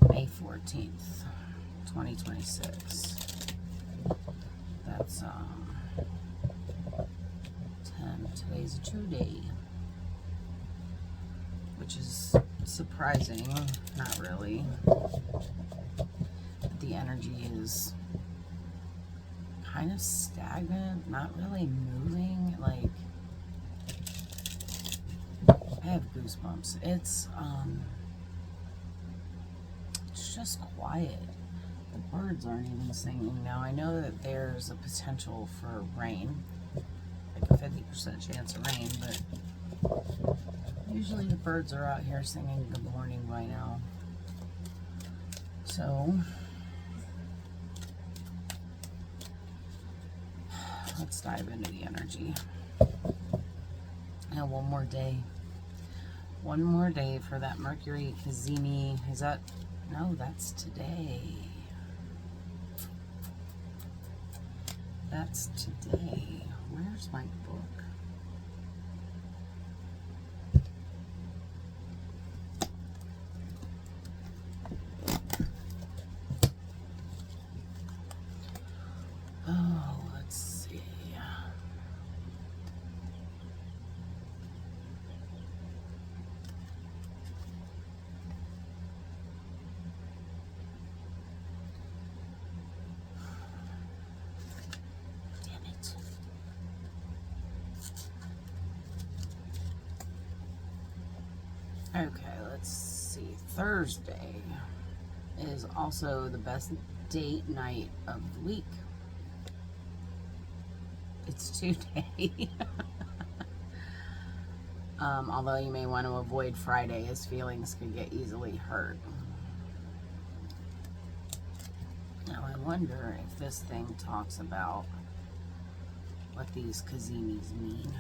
May 14th, 2026. That's 10. Today's a 2-day, which is surprising. Not really. The energy is kind of stagnant, not really moving. Like, I have goosebumps. It's just quiet. The birds aren't even singing now. I know that there's a potential for rain, like a 50% chance of rain, but usually the birds are out here singing good morning by now. So let's dive into the energy. And one more day. One more day for that Mercury Cazimi. Is that... No, that's today. That's today. Where's my book? Oh, let's see. Okay, let's see. Thursday is also the best date night of the week. It's 2-day. Although you may want to avoid Friday, as feelings could get easily hurt. Now I wonder if this thing talks about what these Kazimis mean.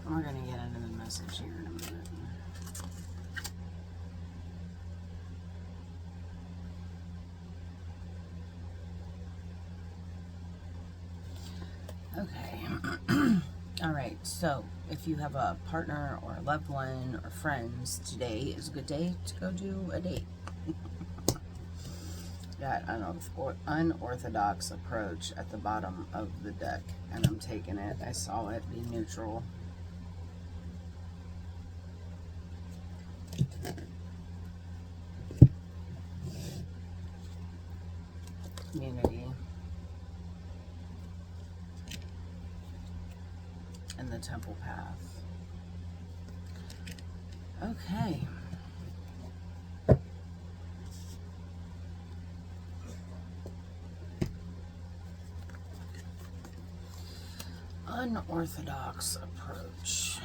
We're going to get into the message here in a minute. Okay. All right. So if you have a partner or a loved one or friends, today is a good day to go do a date. Got an unorthodox approach at the bottom of the deck, and I'm taking it. I saw it be neutral. Community. And the temple path. Okay. Unorthodox approach.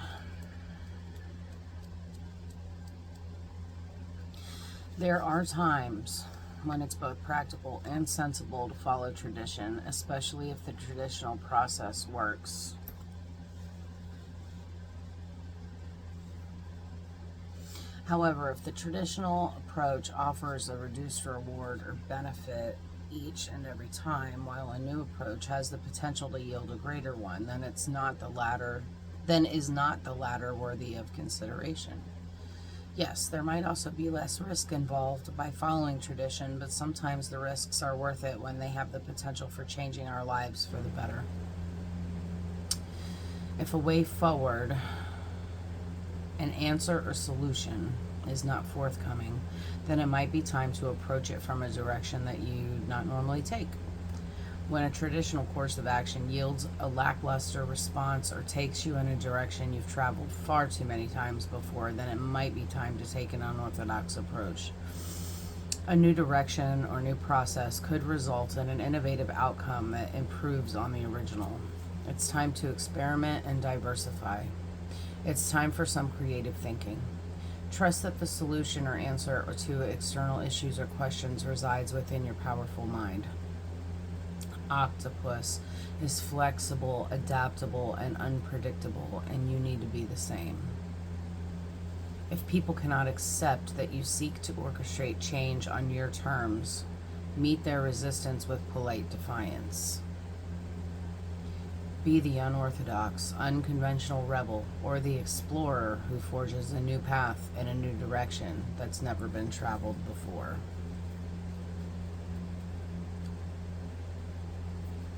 There are times when it's both practical and sensible to follow tradition, especially if the traditional process works. However, if the traditional approach offers a reduced reward or benefit each and every time, while a new approach has the potential to yield a greater one, then is not the latter worthy of consideration. Yes, there might also be less risk involved by following tradition, but sometimes the risks are worth it when they have the potential for changing our lives for the better. If a way forward, an answer or solution, is not forthcoming, then it might be time to approach it from a direction that you not normally take. When a traditional course of action yields a lackluster response or takes you in a direction you've traveled far too many times before, then it might be time to take an unorthodox approach. A new direction or new process could result in an innovative outcome that improves on the original. It's time to experiment and diversify. It's time for some creative thinking. Trust that the solution or answer to external issues or questions resides within your powerful mind. Octopus is flexible, adaptable, and unpredictable, and you need to be the same. If people cannot accept that you seek to orchestrate change on your terms, meet their resistance with polite defiance. Be the unorthodox, unconventional rebel, or the explorer who forges a new path in a new direction that's never been traveled before.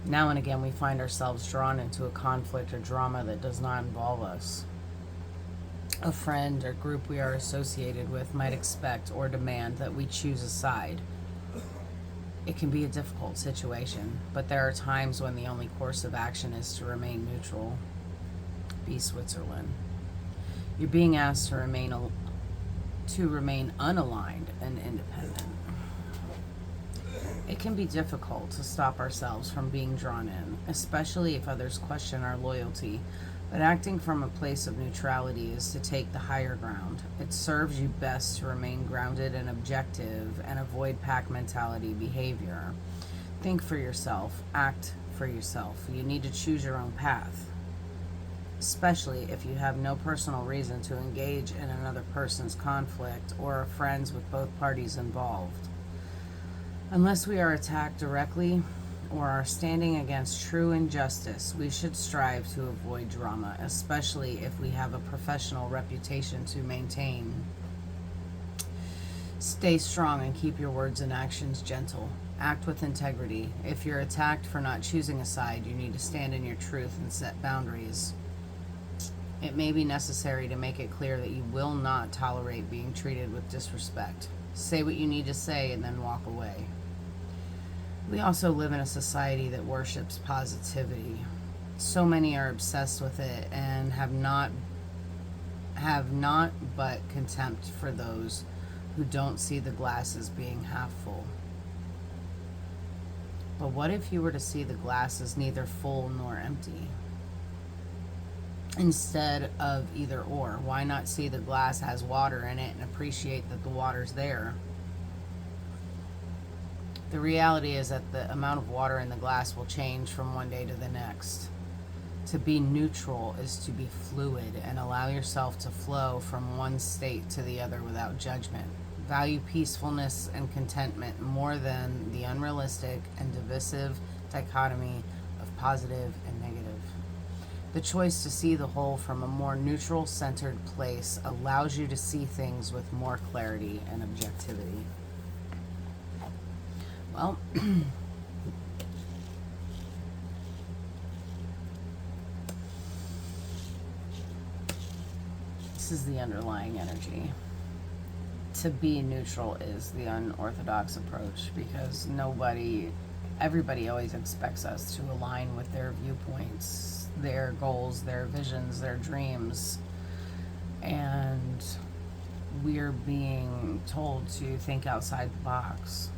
Now and again, we find ourselves drawn into a conflict or drama that does not involve us. A friend or group we are associated with might expect or demand that we choose a side. It can be a difficult situation, but there are times when the only course of action is to remain neutral. Be Switzerland. You're being asked to remain unaligned and independent. It can be difficult to stop ourselves from being drawn in, especially if others question our loyalty, but acting from a place of neutrality is to take the higher ground. It serves you best to remain grounded and objective and avoid pack mentality behavior. Think for yourself, act for yourself. You need to choose your own path, especially if you have no personal reason to engage in another person's conflict or are friends with both parties involved. Unless we are attacked directly or are standing against true injustice, we should strive to avoid drama, especially if we have a professional reputation to maintain. Stay strong and keep your words and actions gentle. Act with integrity. If you're attacked for not choosing a side, you need to stand in your truth and set boundaries. It may be necessary to make it clear that you will not tolerate being treated with disrespect. Say what you need to say and then walk away. We also live in a society that worships positivity. So many are obsessed with it and have not but contempt for those who don't see the glass as being half full. But what if you were to see the glass as neither full nor empty? Instead of either or, why not see the glass has water in it and appreciate that the water's there? The reality is that the amount of water in the glass will change from one day to the next. To be neutral is to be fluid and allow yourself to flow from one state to the other without judgment. Value peacefulness and contentment more than the unrealistic and divisive dichotomy of positive and negative. The choice to see the whole from a more neutral, centered place allows you to see things with more clarity and objectivity. Well, this is the underlying energy. To be neutral is the unorthodox approach because everybody always expects us to align with their viewpoints, their goals, their visions, their dreams. And we're being told to think outside the box.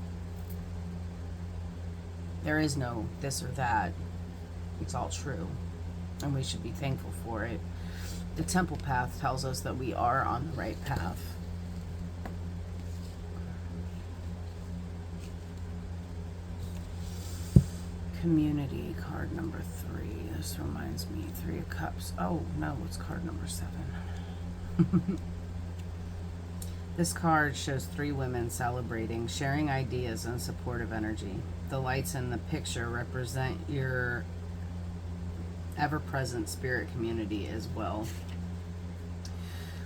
There is no this or that. It's all true. And we should be thankful for it. The temple path tells us that we are on the right path. Community, card number 3. This reminds me, 3 of Cups. Oh, no, it's card number 7. This card shows 3 women celebrating, sharing ideas and supportive energy. The lights in the picture represent your ever-present spirit community as well.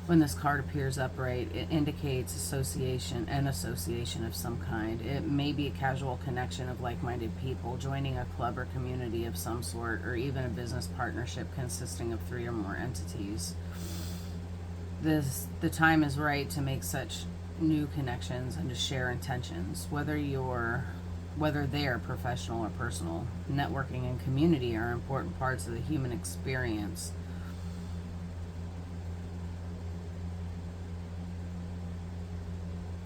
When this card appears upright, it indicates an association of some kind. It may be a casual connection of like-minded people, joining a club or community of some sort, or even a business partnership consisting of 3 or more entities. The time is right to make such new connections and to share intentions, whether they are professional or personal. Networking and community are important parts of the human experience.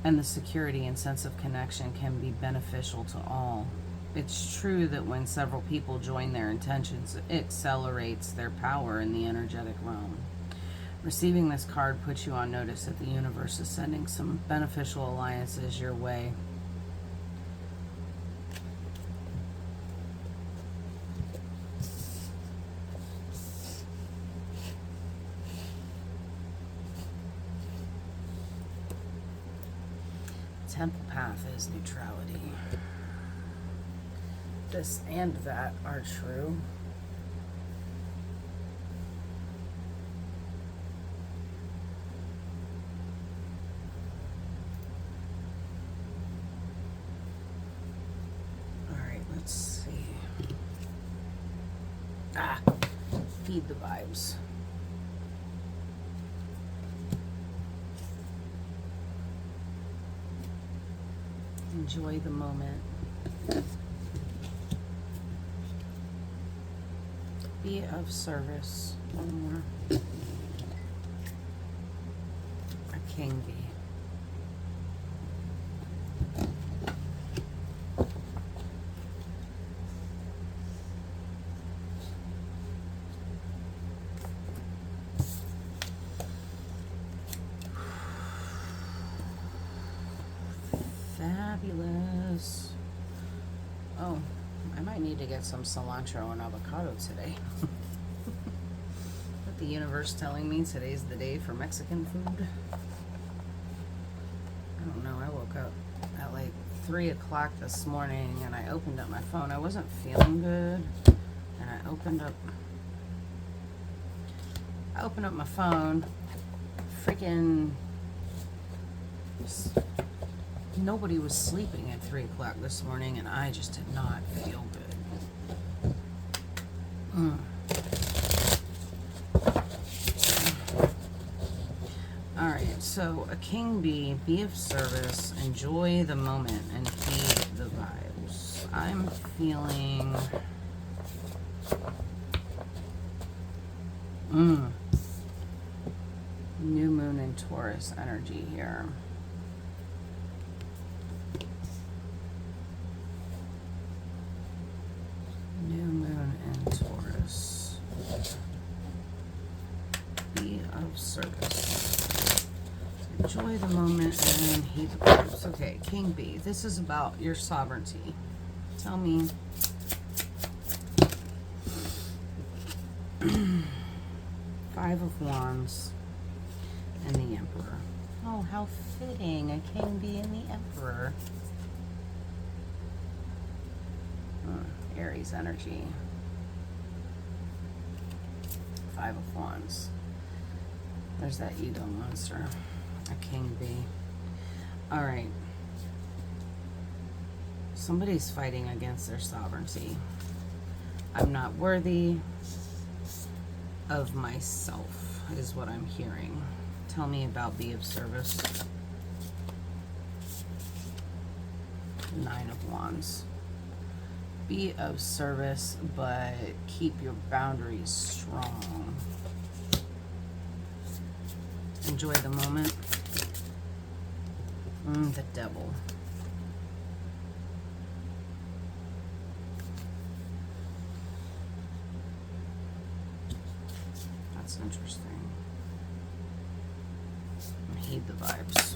And the security and sense of connection can be beneficial to all. It's true that when several people join their intentions, it accelerates their power in the energetic realm. Receiving this card puts you on notice that the universe is sending some beneficial alliances your way. Temple path is neutrality. This and that are true. Let's see. Feed the vibes. Enjoy the moment. Be of service. One more. A king bee. Fabulous. Oh, I might need to get some cilantro and avocado today. But the universe telling me today's the day for Mexican food. I don't know. I woke up at like 3 o'clock this morning and I opened up my phone. I wasn't feeling good, and I opened up my phone. Freaking nobody was sleeping at 3 o'clock this morning, and I just did not feel good. Alright, so a king bee, be of service, enjoy the moment, and heed the vibes. I'm feeling... New moon in Taurus energy here. New moon in Taurus. Be of service. Enjoy the moment and heed the vibes. Okay, King Bee. This is about your sovereignty. Tell me. Five of Wands and the Emperor. Oh, how fitting. A King Bee and the Emperor. Aries energy. Five of Wands. There's that ego monster. A King Bee. Alright. Somebody's fighting against their sovereignty. I'm not worthy of myself, is what I'm hearing. Tell me about be of service. Nine of Wands. Be of service, but keep your boundaries strong. Enjoy the moment. The Devil. That's interesting. Heed the vibes.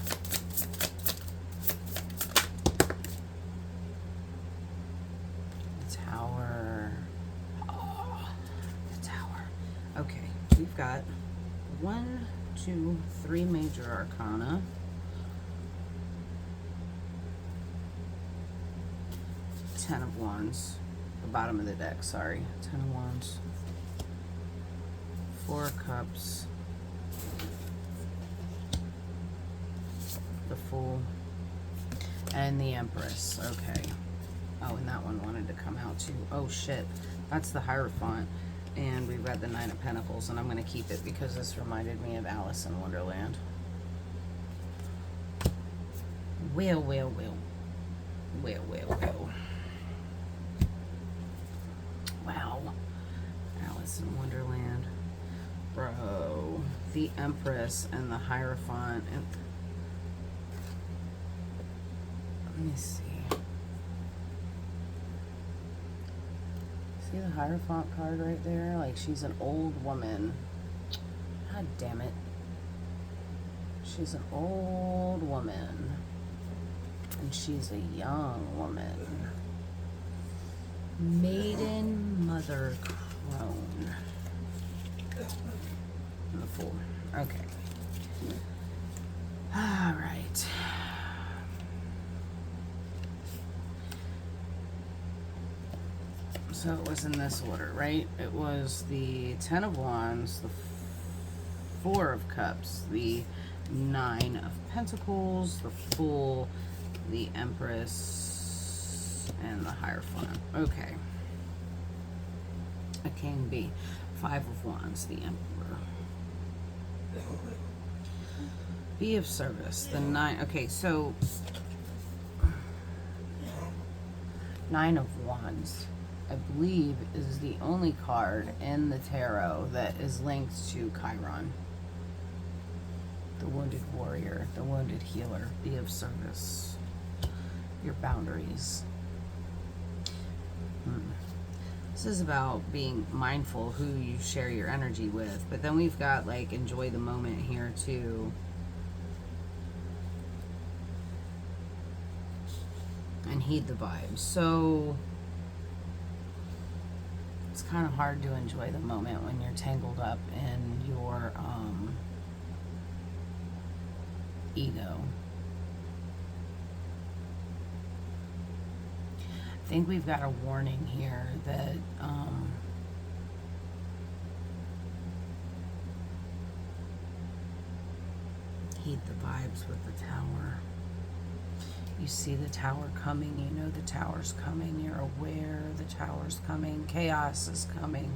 Tower. Oh, the Tower. Okay, we've got 1, 2, 3 major arcana. Ten of Wands. The bottom of the deck, sorry. 10 of Wands. 4 of Cups. The Fool. And the Empress. Okay. Oh, and that one wanted to come out too. Oh shit, that's the Hierophant. And we've got the Nine of Pentacles, and I'm going to keep it because this reminded me of Alice in Wonderland. Well. Wow. Alice in Wonderland. Bro. The Empress and the Hierophant. And let me see. See the Hierophant card right there? Like, she's an old woman. God damn it. She's an old woman. And she's a young woman. Maiden Mother Crone. And the Fool. Okay. Alright. So it was in this order, right? It was the Ten of Wands, the Four of Cups, the Nine of Pentacles, the Fool, the Empress, and the Hierophant. Okay. A King B. Five of Wands, the Emperor. Be of service, the Nine. Okay, so Nine of Wands, I believe, is the only card in the tarot that is linked to Chiron. The wounded warrior, the wounded healer. Be of service. Your boundaries. This is about being mindful who you share your energy with. But then we've got, like, enjoy the moment here, too. And heed the vibes. So it's kind of hard to enjoy the moment when you're tangled up in your ego. I think we've got a warning here that heed the vibes with the Tower. You see the Tower coming, you know the Tower's coming, you're aware the Tower's coming, chaos is coming.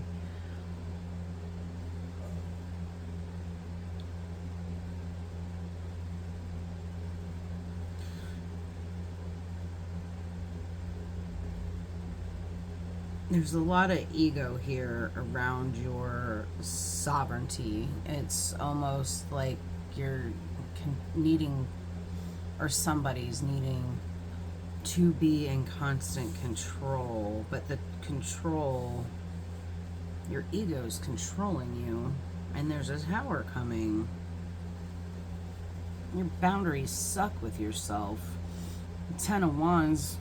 There's a lot of ego here around your sovereignty. It's almost like you're needing, or somebody's needing to be in constant control, but the control, your ego's controlling you, and there's a Tower coming. Your boundaries suck with yourself. Ten of Wands.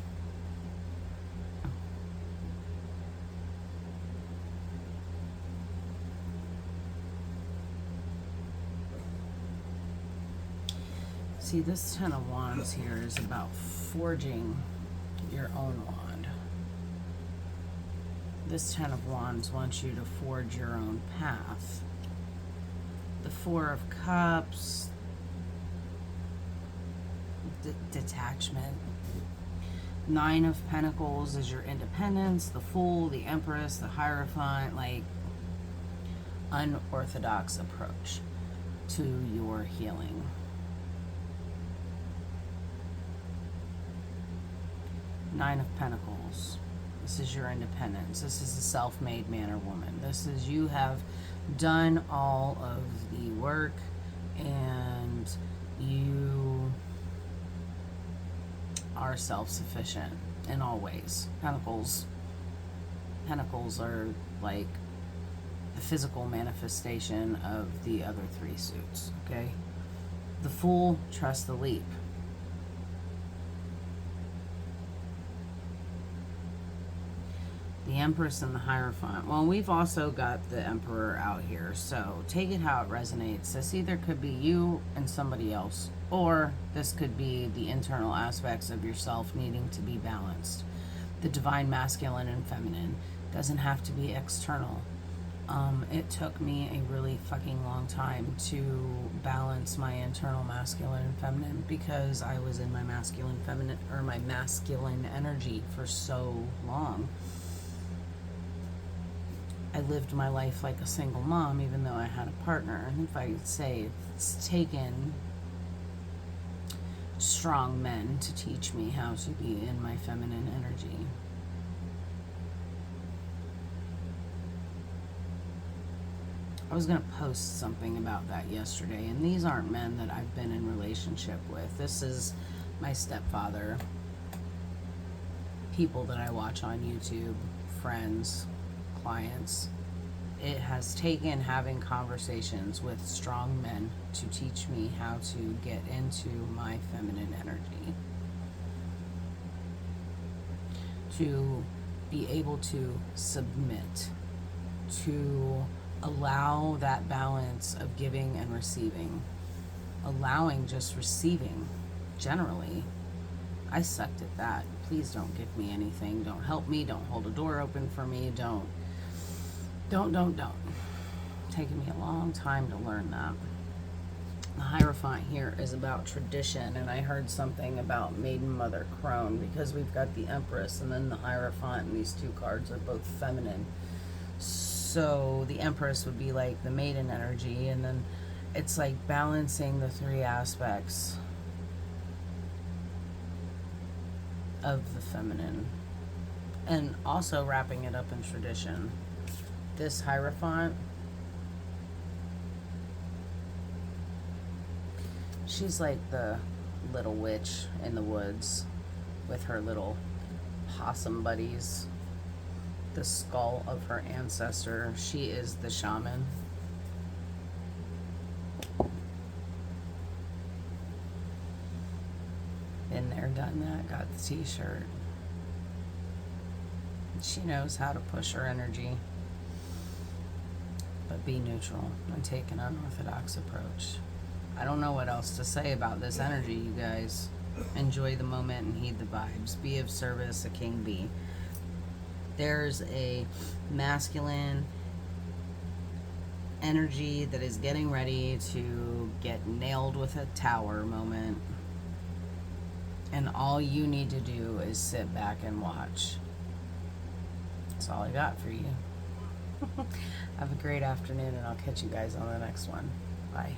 See, this Ten of Wands here is about forging your own wand. This Ten of Wands wants you to forge your own path. The Four of Cups, detachment. Nine of Pentacles is your independence. The Fool, the Empress, the Hierophant, like unorthodox approach to your healing. Nine of Pentacles. This is your independence. This is a self-made man or woman. This is, you have done all of the work and you are self-sufficient in all ways. Pentacles are like the physical manifestation of the other three suits, okay? The Fool, trust the leap. The Empress and the Hierophant. Well, we've also got the Emperor out here, so take it how it resonates. This either could be you and somebody else, or this could be the internal aspects of yourself needing to be balanced. The divine masculine and feminine doesn't have to be external. It took me a really fucking long time to balance my internal masculine and feminine because I was in my masculine feminine, or my masculine energy for so long. I lived my life like a single mom, even though I had a partner. And if I say it's taken strong men to teach me how to be in my feminine energy. I was going to post something about that yesterday, and these aren't men that I've been in relationship with. This is my stepfather, people that I watch on YouTube, friends, clients. It has taken having conversations with strong men to teach me how to get into my feminine energy, to be able to submit, to allow that balance of giving and receiving, allowing just receiving generally, I sucked at that. Please don't give me anything. Don't help me. Don't hold a door open for me. Don't. Taking me a long time to learn that. The Hierophant here is about tradition, and I heard something about Maiden Mother Crone, because we've got the Empress and then the Hierophant, and these two cards are both feminine. So the Empress would be like the maiden energy, and then it's like balancing the three aspects of the feminine and also wrapping it up in tradition. This Hierophant, she's like the little witch in the woods with her little possum buddies. The skull of her ancestor. She is the shaman. Been there, done that, got the t-shirt. She knows how to push her energy, but be neutral and take an unorthodox approach. I don't know what else to say about this energy, you guys. Enjoy the moment and heed the vibes. Be of service, a king bee. There's a masculine energy that is getting ready to get nailed with a tower moment. And all you need to do is sit back and watch. That's all I got for you. Have a great afternoon, and I'll catch you guys on the next one. Bye.